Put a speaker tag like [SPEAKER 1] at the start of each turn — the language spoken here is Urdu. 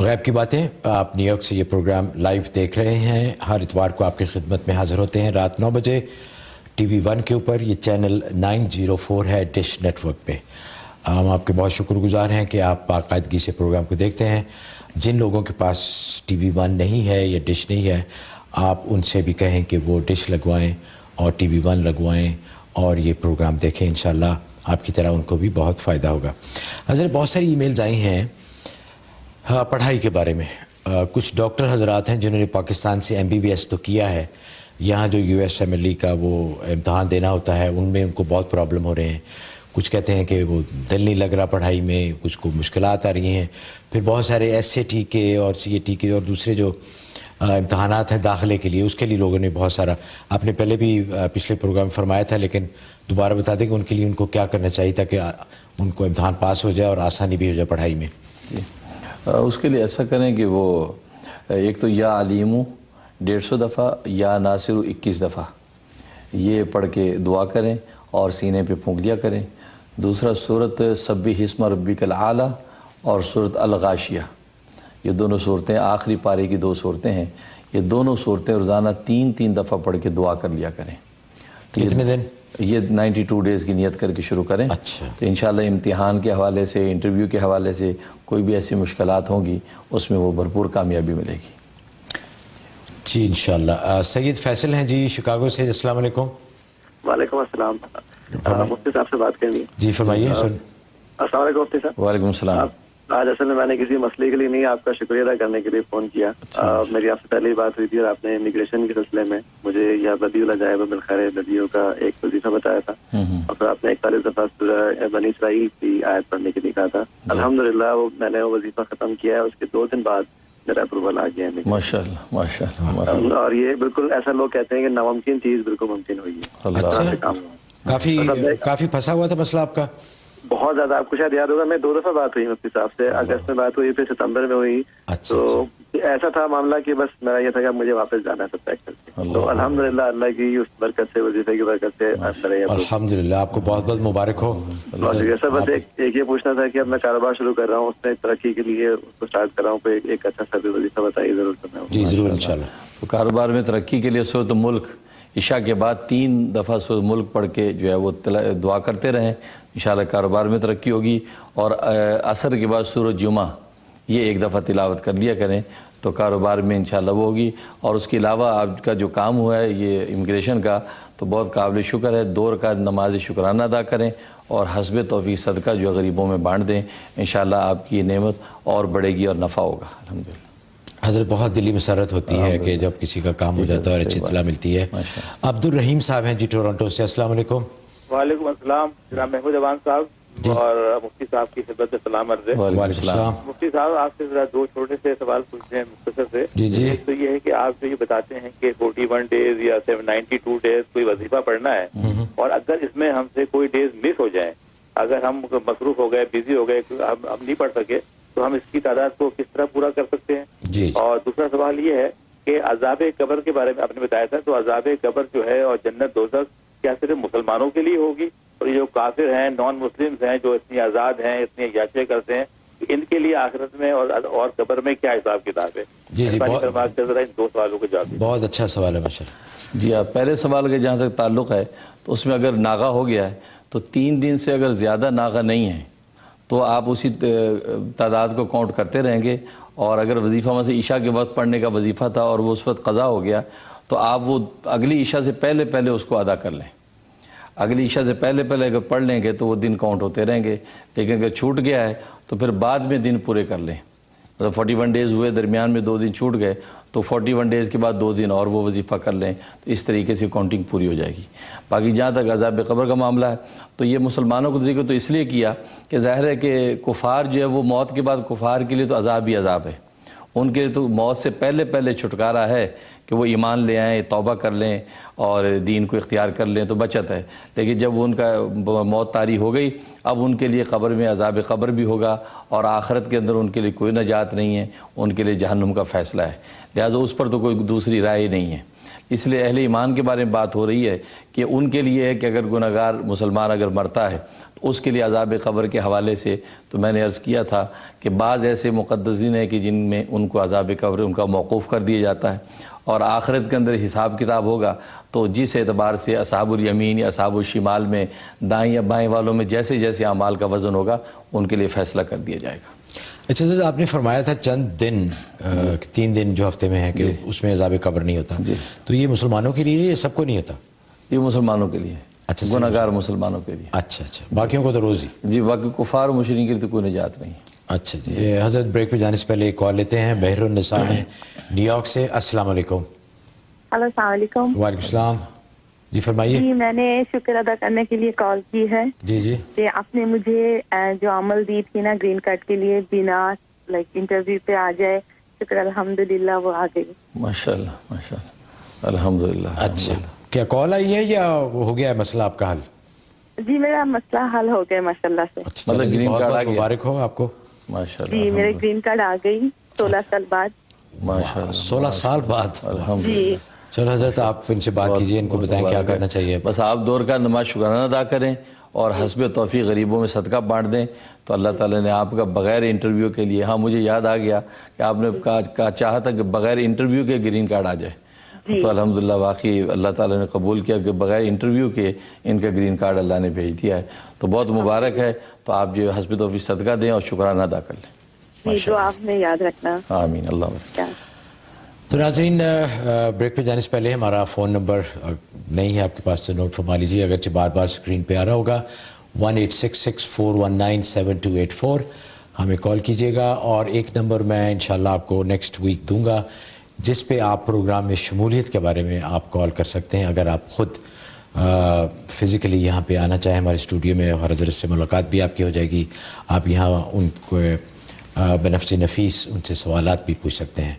[SPEAKER 1] غیب کی باتیں آپ نیو یارک سے یہ پروگرام لائیو دیکھ رہے ہیں. ہر اتوار کو آپ کی خدمت میں حاضر ہوتے ہیں رات 9 بجے ٹی وی 1 کے اوپر. یہ چینل 904 ہے ڈش نیٹ ورک پہ. ہم آپ کے بہت شکر گزار ہیں کہ آپ باقاعدگی سے پروگرام کو دیکھتے ہیں. جن لوگوں کے پاس ٹی وی 1 نہیں ہے یا ڈش نہیں ہے, آپ ان سے بھی کہیں کہ وہ ڈش لگوائیں اور ٹی وی 1 لگوائیں اور یہ پروگرام دیکھیں. انشاءاللہ آپ کی طرح ان کو بھی بہت فائدہ ہوگا. حضرت بہت ساری ای میلز آئی ہیں پڑھائی کے بارے میں. کچھ ڈاکٹر حضرات ہیں جنہوں نے پاکستان سے MBBS تو کیا ہے, یہاں جو USMLE کا وہ امتحان دینا ہوتا ہے ان میں ان کو بہت پرابلم ہو رہے ہیں. کچھ کہتے ہیں کہ وہ دل نہیں لگ رہا پڑھائی میں, کچھ کو مشکلات آ رہی ہیں. پھر بہت سارے SAT کے اور CAT کے اور دوسرے جو امتحانات ہیں داخلے کے لیے, اس کے لیے لوگوں نے بہت سارا, آپ نے پہلے بھی پچھلے پروگرام فرمایا تھا لیکن دوبارہ بتا دیں کہ ان کے لیے ان کو کیا کرنا چاہیے تاکہ ان کو امتحان پاس ہو جائے اور آسانی بھی ہو جائے پڑھائی میں.
[SPEAKER 2] اس کے لیے ایسا کریں کہ وہ ایک تو یا علیمو 150 دفعہ یا ناصر 21 دفعہ یہ پڑھ کے دعا کریں اور سینے پہ پھونک دیا کریں. دوسرا سورت سبح اسم ربک الاعلی اور سورت الغاشیہ, یہ دونوں صورتیں آخری پارے کی 2 صورتیں ہیں. یہ دونوں صورتیں روزانہ 3 دفعہ پڑھ کے دعا کر لیا کریں.
[SPEAKER 1] کتنے دن؟
[SPEAKER 2] یہ 92 ڈیز کی نیت کر کے شروع کریں.
[SPEAKER 1] اچھا.
[SPEAKER 2] تو انشاءاللہ امتحان کے حوالے سے, انٹرویو کے حوالے سے کوئی بھی ایسی مشکلات ہوں گی اس میں وہ بھرپور کامیابی ملے گی.
[SPEAKER 1] جی انشاءاللہ. سید فیصل ہیں جی شکاگو سے. السلام علیکم.
[SPEAKER 3] وعلیکم السلام. مفتی صاحب سے بات کرنی.
[SPEAKER 1] جی فرمائیے.
[SPEAKER 3] السلام علیکم مفتی صاحب.
[SPEAKER 2] وعلیکم السلام.
[SPEAKER 3] آج اصل میں نے کسی مسئلے کے لیے نہیں, آپ کا شکریہ ادا کرنے کے لیے فون کیا. میری آپ سے پہلے ہی بات ہوئی تھی اور آپ نے امیگریشن کے سلسلے میں مجھے یا بدی الجائب بالخیر بدیوں کا ایک وظیفہ بتایا تھا, اور پھر آپ نے 41 دفعہ سورہ بنی اسرائیل کی آیت پڑھنے کے لیے کہا تھا. الحمدللہ وہ میں نے وہ وظیفہ ختم کیا ہے. اس کے 2 دن بعد میرا اپروول آ گیا ہے.
[SPEAKER 2] ماشاءاللہ ماشاءاللہ.
[SPEAKER 3] اور یہ بالکل ایسا لوگ کہتے ہیں کہ ناممکن چیز بالکل ممکن ہوئی ہے.
[SPEAKER 1] کافی پھنسا ہوا تھا مسئلہ آپ کا.
[SPEAKER 3] بہت زیادہ. آپ کو شاید یاد ہوگا میں 2 دفعہ بات ہوئی مفتی صاحب سے. اگست میں بات ہوئی, پھر ستمبر میں ہوئی. تو ایسا تھا معاملہ کہ بس میرا یہ تھا کہ مجھے واپس جانا ہے سب پیک کر کے. تو الحمدللہ اللہ کی اس برکت سے, وظیفے کی برکت سے
[SPEAKER 1] الحمدللہ. آپ کو بہت بہت مبارک ہو.
[SPEAKER 3] سر بس ایک یہ پوچھنا تھا کہ اب میں کاروبار شروع کر رہا ہوں, اس میں ترقی کے لیے اس کو اسٹارٹ کر رہا ہوں, کوئی ایک اچھا سا وظیفہ بتائیے ضرور.
[SPEAKER 1] جی ضرور انشاءاللہ.
[SPEAKER 2] تو کاروبار میں ترقی کے لیے سورۃ ملک عشاء کے بعد 3 دفعہ سورۃ ملک پڑھ کے جو ہے وہ دعا کرتے رہیں. انشاءاللہ کاروبار میں ترقی ہوگی. اور عصر کے بعد سورۃ جمعہ یہ 1 دفعہ تلاوت کر لیا کریں تو کاروبار میں انشاءاللہ وہ ہوگی. اور اس کے علاوہ آپ کا جو کام ہوا ہے یہ امیگریشن کا تو بہت قابل شکر ہے. 2 رکعت نماز شکرانہ ادا کریں اور حسب توفیق صدقہ جو غریبوں میں بانٹ دیں. انشاءاللہ آپ کی یہ نعمت اور بڑھے گی اور نفع ہوگا. الحمدللہ.
[SPEAKER 1] حضرت بہت دلی مسرت ہوتی ہے کہ جب کسی کا کام ہو جاتا ہے اور اچھی اطلاع ملتی ہے. عبد الرحیم صاحب ہیں جی ٹورنٹو سے. السلام علیکم.
[SPEAKER 4] وعلیکم السلام. جناب محمود اوان صاحب اور مفتی صاحب کی خدمت میں سلام عرض ہے.
[SPEAKER 1] وعلیکم السلام.
[SPEAKER 4] مفتی صاحب آپ سے ذرا 2 چھوٹے سے سوال پوچھتے ہیں مختصر سے.
[SPEAKER 1] جی.
[SPEAKER 4] تو یہ ہے کہ آپ جو یہ بتاتے ہیں کہ 41 ڈیز یا 92 ڈیز کوئی وظیفہ پڑھنا ہے, اور اگر اس میں ہم سے کوئی ڈیز مس ہو جائیں, اگر ہم مصروف ہو گئے, بزی ہو گئے, ہم نہیں پڑھ سکے, تو ہم اس کی تعداد کو کس طرح پورا کر سکتے ہیں؟
[SPEAKER 1] جی.
[SPEAKER 4] اور دوسرا سوال یہ ہے کہ عذاب قبر کے بارے میں آپ نے بتایا تھا, تو عذاب قبر جو ہے اور جنت دوزخ کیا صرف مسلمانوں کے لیے ہوگی, اور یہ جو کافر ہیں, نان مسلمز ہیں, جو اتنی آزاد ہیں, اتنی عیاشیاں کرتے ہیں, ان کے لیے آخرت میں اور قبر میں کیا حساب کتاب ہے؟
[SPEAKER 1] جی.
[SPEAKER 4] ذرا ان 2 سوالوں کو جواب.
[SPEAKER 1] بہت اچھا سوال ہے ماشاءاللہ.
[SPEAKER 2] جی آپ پہلے سوال کے جہاں تک تعلق ہے تو اس میں اگر ناغہ ہو گیا ہے تو 3 دن سے اگر زیادہ ناغہ نہیں ہے تو آپ اسی تعداد کو کاؤنٹ کرتے رہیں گے. اور اگر وظیفہ میں سے عشاء کے وقت پڑھنے کا وظیفہ تھا اور وہ اس وقت قضا ہو گیا تو آپ وہ اگلی عشاء سے پہلے اس کو ادا کر لیں. اگلی عشاء سے پہلے اگر پڑھ لیں گے تو وہ دن کاؤنٹ ہوتے رہیں گے. لیکن اگر چھوٹ گیا ہے تو پھر بعد میں دن پورے کر لیں. مطلب 41 ڈیز ہوئے, درمیان میں 2 دن چھوٹ گئے تو 41 ڈیز کے بعد 2 دن اور وہ وظیفہ کر لیں. تو اس طریقے سے کاؤنٹنگ پوری ہو جائے گی. باقی جہاں تک عذاب قبر کا معاملہ ہے تو یہ مسلمانوں کو ذکر تو اس لیے کیا کہ ظاہر ہے کہ کفار جو ہے وہ موت کے بعد کفار کے لیے تو عذاب ہی عذاب ہے. ان کے لیے تو موت سے پہلے چھٹکارا ہے کہ وہ ایمان لے آئیں, توبہ کر لیں اور دین کو اختیار کر لیں تو بچت ہے. لیکن جب ان کا موت طاری ہو گئی اب ان کے لیے قبر میں عذاب قبر بھی ہوگا اور آخرت کے اندر ان کے لیے کوئی نجات نہیں ہے, ان کے لیے جہنم کا فیصلہ ہے. لہٰذا اس پر تو کوئی دوسری رائے نہیں ہے. اس لیے اہل ایمان کے بارے میں بات ہو رہی ہے کہ ان کے لیے ہے کہ اگر گناہگار مسلمان اگر مرتا ہے تو اس کے لیے عذاب قبر کے حوالے سے تو میں نے عرض کیا تھا کہ بعض ایسے مقدسین ہیں کہ جن میں ان کو عذاب قبر ان کا موقوف کر دیا جاتا ہے، اور آخرت کے اندر حساب کتاب ہوگا تو جس اعتبار سے اصحاب الیمین یا اصحاب الشمال میں دائیں یا بائیں والوں میں جیسے جیسے اعمال کا وزن ہوگا ان کے لیے فیصلہ کر دیا جائے گا۔
[SPEAKER 1] اچھا سر، آپ نے فرمایا تھا چند دن 3 دن جو ہفتے میں ہیں کہ اس میں عذاب قبر نہیں ہوتا، تو یہ مسلمانوں کے لیے یہ سب کو نہیں ہوتا؟
[SPEAKER 2] یہ مسلمانوں کے لیے،
[SPEAKER 1] اچھا،
[SPEAKER 2] گناہگار مسلمانوں کے لیے۔
[SPEAKER 1] اچھا، باقیوں کو تو روز ہی؟
[SPEAKER 2] جی، باقی کفار و مشرکین کے لیے تو کوئی نجات نہیں۔
[SPEAKER 1] اچھا جی، حضرت بریک پہ جانے سے پہلے ایک کال لیتے ہیں۔ بحر النساء ہیں نیو یارک سے۔ السلام علیکم۔
[SPEAKER 5] ہلو، السلام علیکم۔
[SPEAKER 1] وعلیکم السلام، جی فرمائیے۔
[SPEAKER 5] جی، میں نے شکر ادا کرنے کے لیے کال کی ہے
[SPEAKER 1] جی
[SPEAKER 5] کہ آپ نے مجھے جو عمل دی تھی نا گرین کارڈ کے لیے بنا انٹرویو پہ آ جائے، شکر الحمدللہ وہ آ گئی۔
[SPEAKER 2] ماشاءاللہ ماشاءاللہ، الحمدللہ۔
[SPEAKER 1] اچھا، کیا کال آئی ہے یا ہو گیا ہے مسئلہ آپ کا حل؟
[SPEAKER 5] جی، میرا مسئلہ حل ہو گیا ماشاءاللہ سے۔
[SPEAKER 1] اچھا،
[SPEAKER 2] مطلب گرین
[SPEAKER 1] بہت
[SPEAKER 2] کارڈ آ
[SPEAKER 1] بہت
[SPEAKER 2] گیا؟
[SPEAKER 1] مبارک ہو آپ کو۔
[SPEAKER 2] ماشاءاللہ
[SPEAKER 5] جی، میرے گرین کارڈ آ گئی 16 سال بعد۔
[SPEAKER 2] ماشاءاللہ
[SPEAKER 1] 16 سال بعد۔
[SPEAKER 2] الحمدللہ۔
[SPEAKER 5] جی
[SPEAKER 1] چلو حضرت آپ ان سے بات کیجئے، ان کو بتائیں کیا کرنا چاہیے۔
[SPEAKER 2] بس آپ دور کا نماز شکرانہ ادا کریں اور حسب توفیق غریبوں میں صدقہ بانٹ دیں تو اللہ تعالیٰ نے آپ کا بغیر انٹرویو کے لیے، ہاں مجھے یاد آ گیا کہ آپ نے کہا چاہا تھا کہ بغیر انٹرویو کے گرین کارڈ آ جائے، تو الحمدللہ واقعی اللہ تعالیٰ نے قبول کیا کہ بغیر انٹرویو کے ان کا گرین کارڈ اللہ نے بھیج دیا ہے، تو بہت مبارک ہے۔ تو آپ جو حسب توفیق صدقہ دیں اور شکرانہ ادا کر لیں۔
[SPEAKER 5] جو آپ نے یاد رکھنا۔
[SPEAKER 2] آمین، اللہ حافظ۔
[SPEAKER 1] تو ناظرین، بریک پہ جانے سے پہلے ہمارا فون نمبر نہیں ہے آپ کے پاس تو نوٹ فرما لیجیے، اگرچہ بار بار اسکرین پہ آ رہا ہوگا، 1-866-419-7284، ہمیں کال کیجیے گا، اور ایک نمبر میں انشاءاللہ آپ کو نیکسٹ ویک دوں گا جس پہ آپ پروگرام میں شمولیت کے بارے میں آپ کال کر سکتے ہیں۔ اگر آپ خود فزیکلی یہاں پہ آنا چاہیں ہمارے اسٹوڈیو میں، اور حضرت سے ملاقات بھی آپ کی ہو جائے گی، آپ یہاں ان کو بنفس نفیس ان سے سوالات بھی پوچھ سکتے ہیں۔